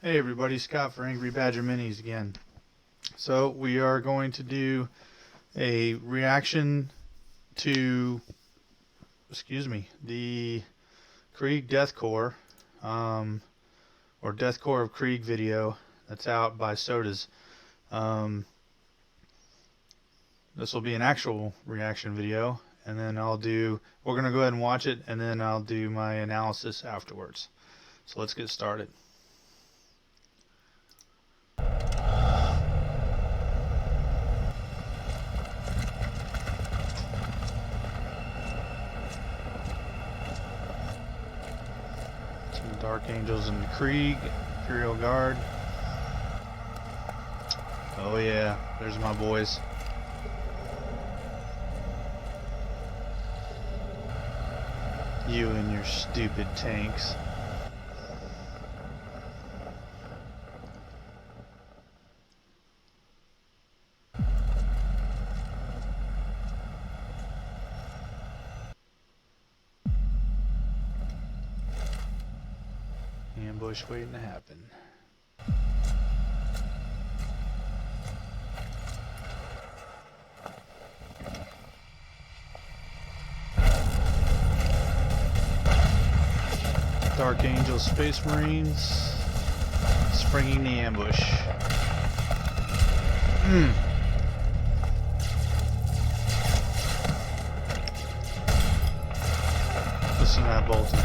Hey everybody, Scott for Angry Badger Minis again. So we are going to do a reaction to, the Krieg Death Corps, or Death Corps of Krieg video that's out by SODAZ. This will be an actual reaction video, and then we're going to go ahead and watch it, and then I'll do my analysis afterwards. So let's get started. Dark Angels and the Krieg, Imperial Guard. Oh yeah, there's my boys. You and your stupid tanks. Ambush waiting to happen. Dark Angel Space Marines springing the ambush. Listen to that bolting.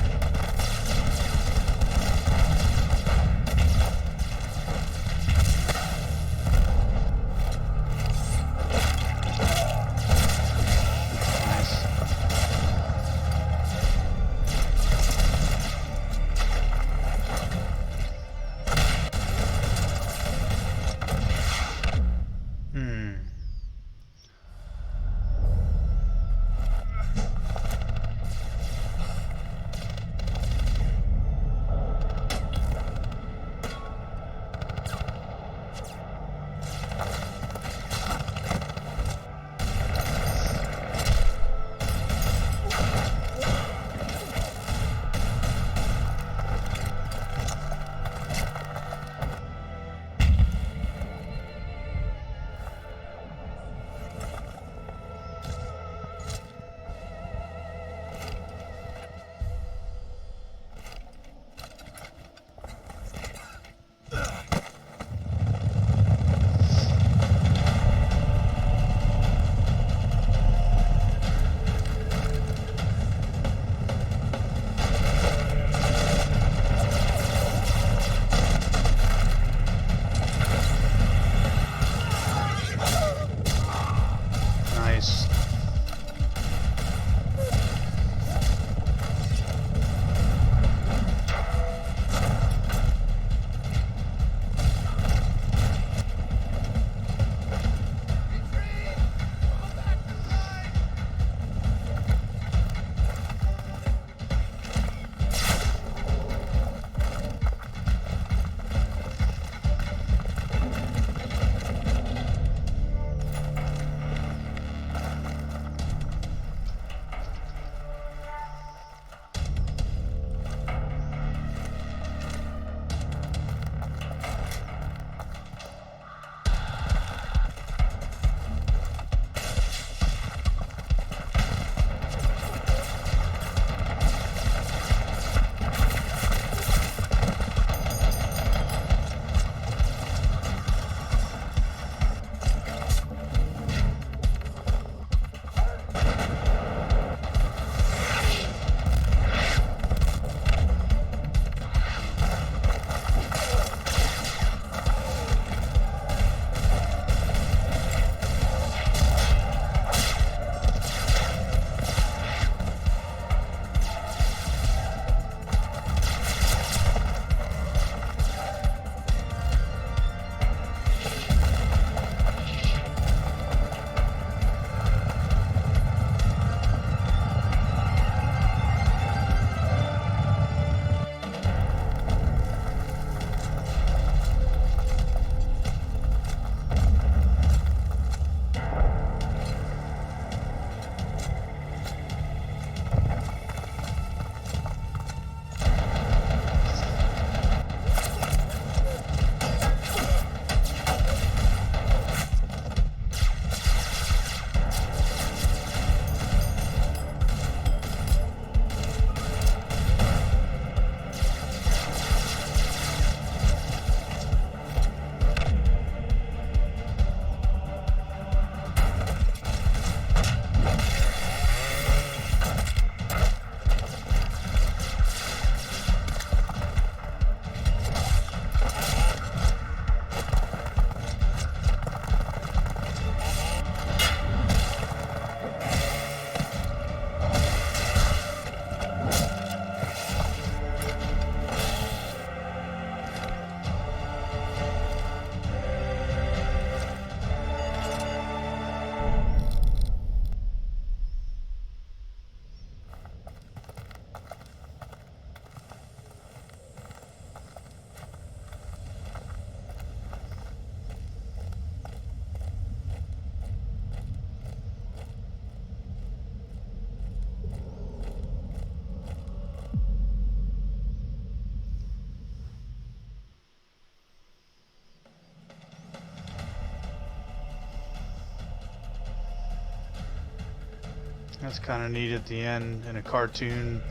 That's kind of neat at the end in a cartoon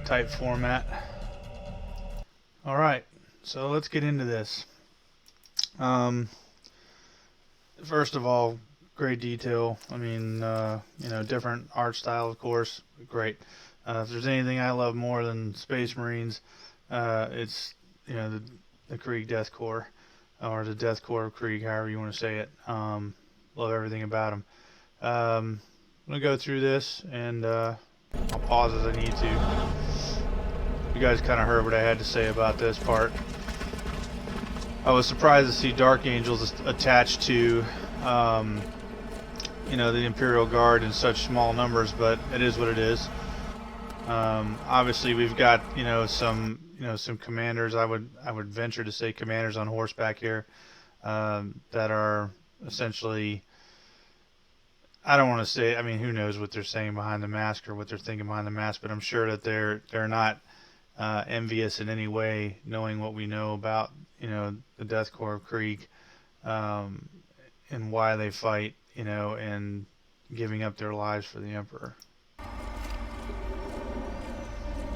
type format. Alright, so let's get into this. First of all, great detail. I mean, you know, different art style, of course, great. If there's anything I love more than Space Marines, it's, you know, the Krieg Death Corps, or the Death Corps of Krieg, however you want to say it. Love everything about them. I'm going to go through this, and I'll pause as I need to. You guys kind of heard what I had to say about this part. I was surprised to see Dark Angels attached to, you know, the Imperial Guard in such small numbers, but it is what it is. Obviously, we've got, you know, some commanders. I would venture to say commanders on horseback here, that are essentially, I don't want to say, I mean, who knows what they're saying behind the mask or what they're thinking behind the mask, but I'm sure that they're not envious in any way, knowing what we know about, you know, the Death Corps of Krieg, and why they fight, you know, and giving up their lives for the Emperor.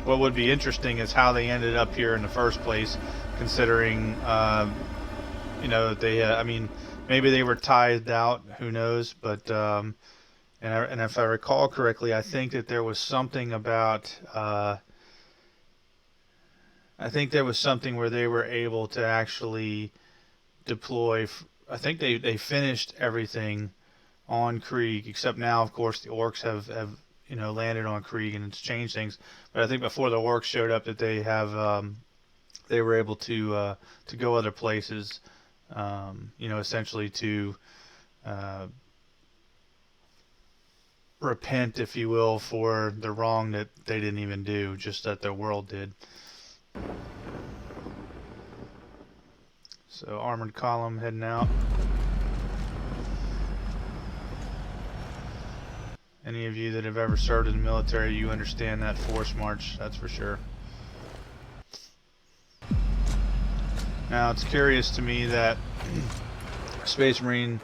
What would be interesting is how they ended up here in the first place, considering, you know, that they, I mean, maybe they were tithed out, who knows, but, and if I recall correctly, I think that there was something about, I think there was something where they were able to actually deploy. I think they finished everything on Krieg, except now, of course, the orcs have you know, landed on Krieg and it's changed things. But I think before the orcs showed up, that they were able to go other places, you know, essentially to repent, if you will, for the wrong that they didn't even do, just that their world did. So armored column heading out. Any of you that have ever served in the military, you understand that force march, that's for sure. Now it's curious to me that Space Marine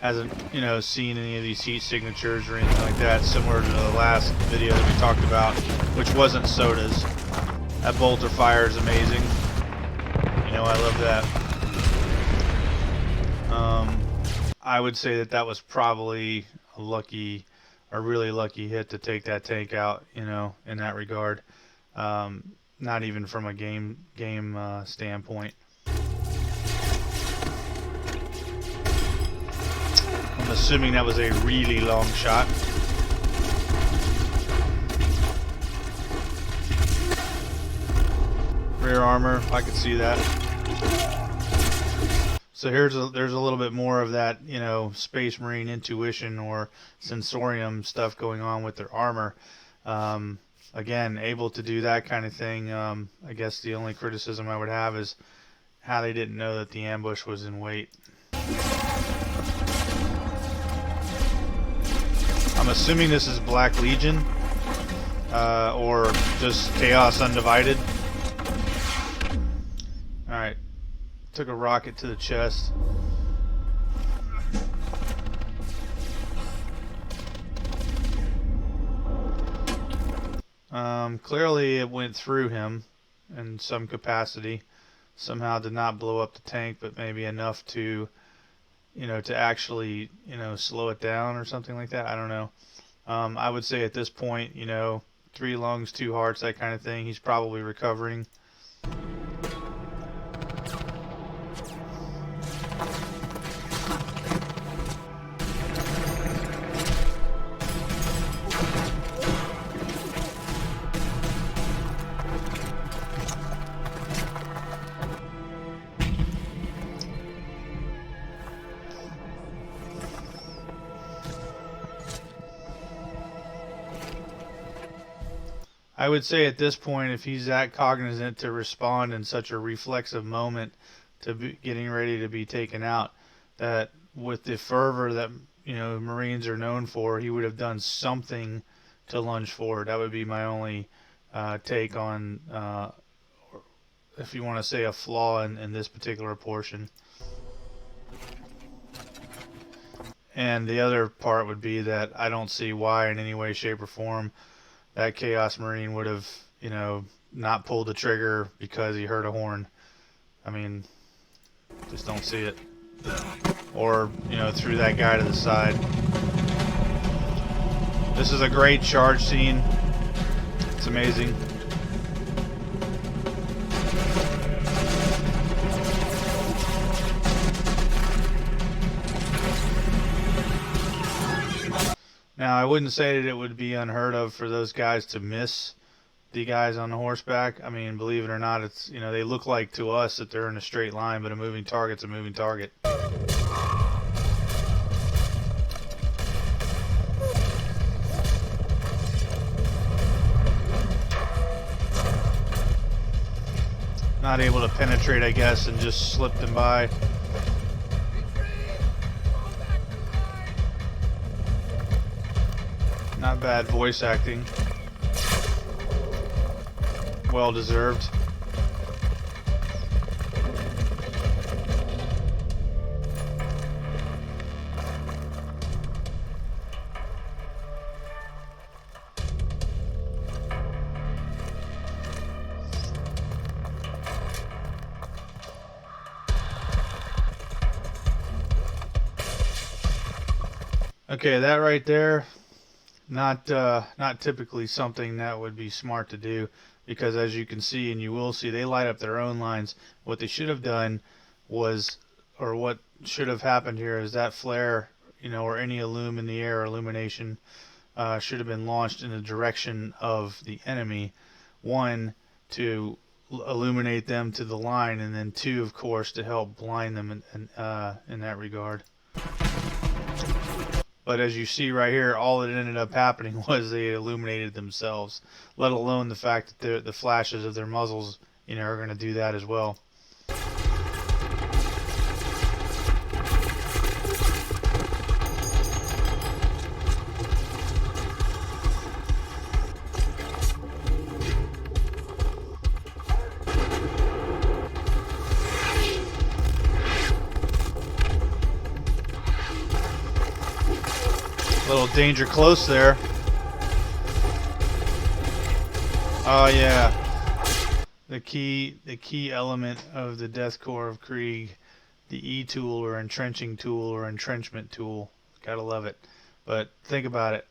hasn't, you know, seen any of these heat signatures or anything like that, similar to the last video that we talked about, which wasn't SODAZ. That bolter fire is amazing. You know, I love that. I would say that was probably a really lucky hit to take that tank out, you know, in that regard. Not even from a game standpoint. I'm assuming that was a really long shot. Rear armor, I could see that. So there's a little bit more of that, you know, Space Marine intuition or sensorium stuff going on with their armor. Again, able to do that kind of thing. I guess the only criticism I would have is how they didn't know that the ambush was in wait. I'm assuming this is Black Legion, or just Chaos Undivided. Alright, took a rocket to the chest. Clearly it went through him in some capacity. Somehow did not blow up the tank, but maybe enough to, you know, to actually, you know, slow it down or something like that. I don't know. I would say at this point, you know, 3 lungs, 2 hearts, that kind of thing. He's probably recovering. I would say at this point, if he's that cognizant to respond in such a reflexive moment to getting ready to be taken out, that with the fervor that, you know, Marines are known for, he would have done something to lunge forward. That would be my only take on, if you want to say, a flaw in this particular portion. And the other part would be that I don't see why in any way, shape, or form that Chaos Marine would have, you know, not pulled the trigger because he heard a horn. I mean, just don't see it. Or, you know, threw that guy to the side. This is a great charge scene. It's amazing. Now, I wouldn't say that it would be unheard of for those guys to miss the guys on the horseback. I mean, believe it or not, it's, you know, they look like to us that they're in a straight line, but a moving target's a moving target. Not able to penetrate, I guess, and just slipped them by. Not bad voice acting. Well deserved. Okay, that right there, not typically something that would be smart to do, because as you can see, and you will see, they light up their own lines. What they should have done was, or what should have happened here, is that flare, you know, or any illume in the air, illumination, should have been launched in the direction of the enemy. One, to illuminate them to the line, and then two, of course, to help blind them in that regard. But as you see right here, all that ended up happening was they illuminated themselves, let alone the fact that the flashes of their muzzles, you know, are going to do that as well. Little danger close there. Oh yeah, the key element of the Death Korps of Krieg, the E tool or entrenching tool or entrenchment tool. Gotta love it. But think about it,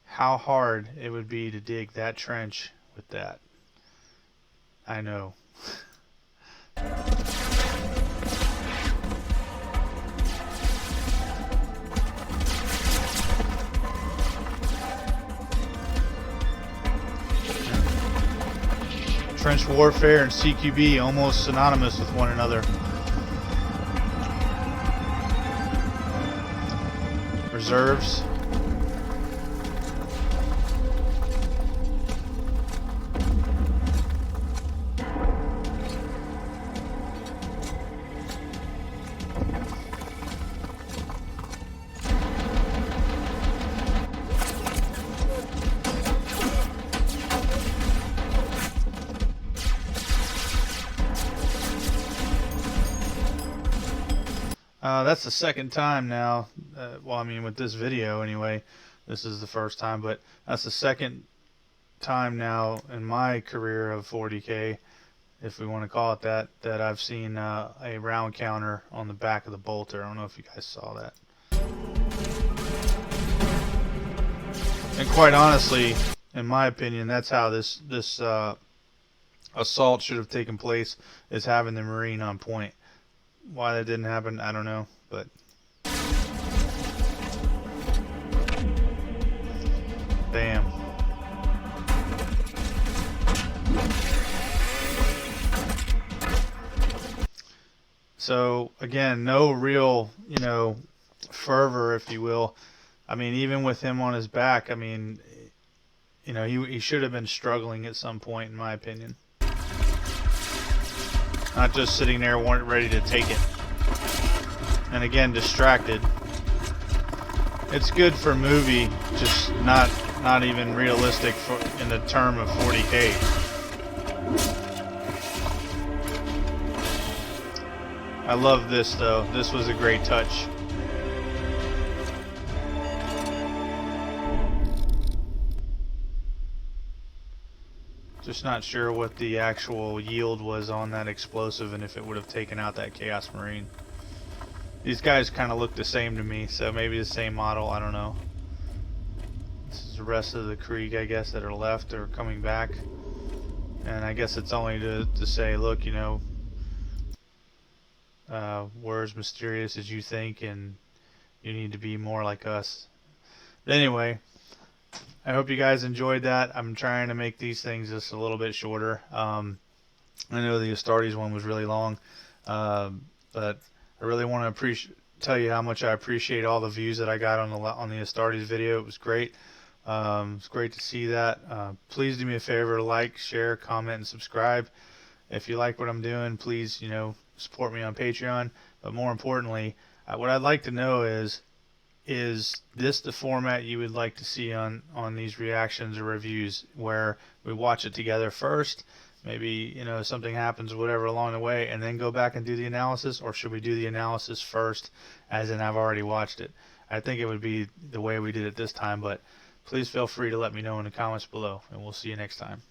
how hard it would be to dig that trench with that. I know. Trench warfare and CQB almost synonymous with one another. Reserves. That's the second time now, well, I mean, with this video anyway, this is the first time, but that's the second time now in my career of 40K, if we want to call it that, that I've seen a round counter on the back of the bolter. I don't know if you guys saw that. And quite honestly, in my opinion, that's how this assault should have taken place, is having the Marine on point. Why that didn't happen, I don't know, but bam. So again, no real, you know, fervor, if you will. I mean, even with him on his back, I mean, you know, he should have been struggling at some point, in my opinion. Not just sitting there ready to take it. And again, distracted. It's good for movie, just not even realistic for in the term of 40K. I love this though. This was a great touch. Just not sure what the actual yield was on that explosive and if it would have taken out that Chaos Marine. These guys kind of look the same to me, so maybe the same model, I don't know. This is the rest of the Krieg, I guess, that are left or coming back. And I guess it's only to say, look, you know, we're as mysterious as you think, and you need to be more like us. But anyway, I hope you guys enjoyed that. I'm trying to make these things just a little bit shorter. I know the Astartes one was really long, but I really want to tell you how much I appreciate all the views that I got on the Astartes video. It was great. It's great to see that. Please do me a favor, like, share, comment, and subscribe. If you like what I'm doing, please, you know, support me on Patreon. But more importantly, what I'd like to know is this the format you would like to see on these reactions or reviews, where we watch it together first, maybe, you know, something happens or whatever along the way, and then go back and do the analysis? Or should we do the analysis first, as in I've already watched it? I think it would be the way we did it this time, but please feel free to let me know in the comments below, and we'll see you next time.